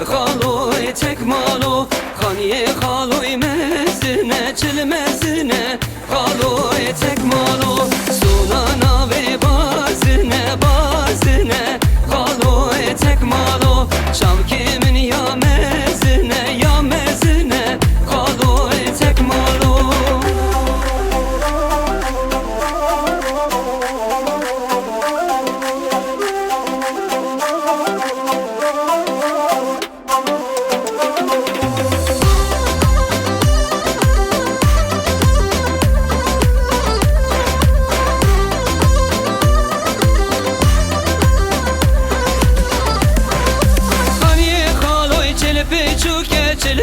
خالوی تکمالو خانیه خالوی مزنه چل مزنه خالوی تکمالو سونانا و بازنه بازنه خالوی تکمالو شوکی من یا مزنه یا مزنه خالوی تکمالو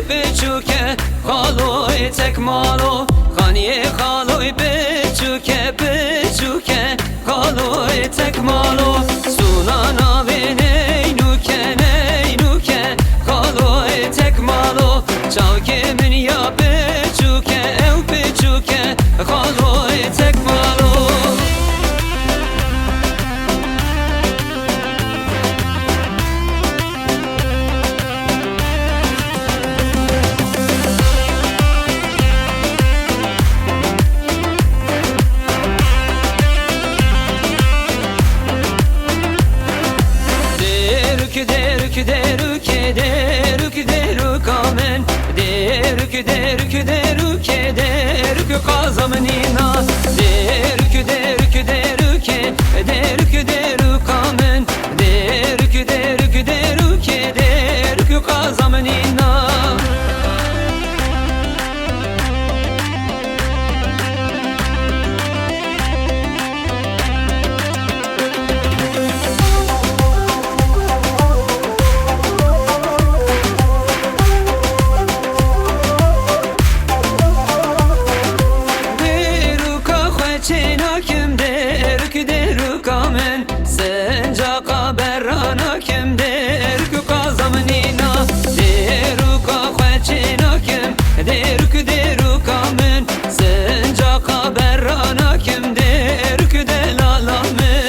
بچوکه خالوی تکمالو خانیه خالوی بچوکه بچوکه خالوی تکمالو سونانا و نینوکه نینوکه خالوی تکمالو چاوکه من یا بچوکه او بچوکه خالوی تکمالو derük kazamnina derük derük derük derük derük kamen derük derük derük derük kazamnina Senca berrana kim derük kazamnina derük khachina kim derük derük amen senca berrana kim derük delalame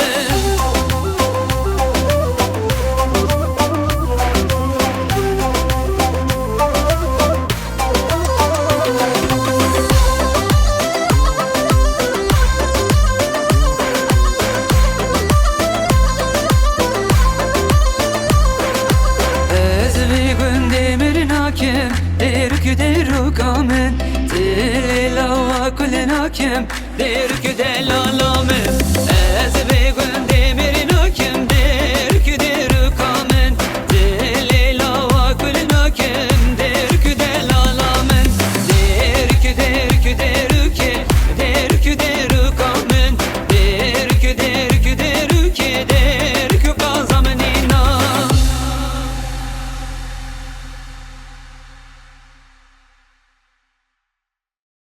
derük derük amen delila kulena kim derük delalame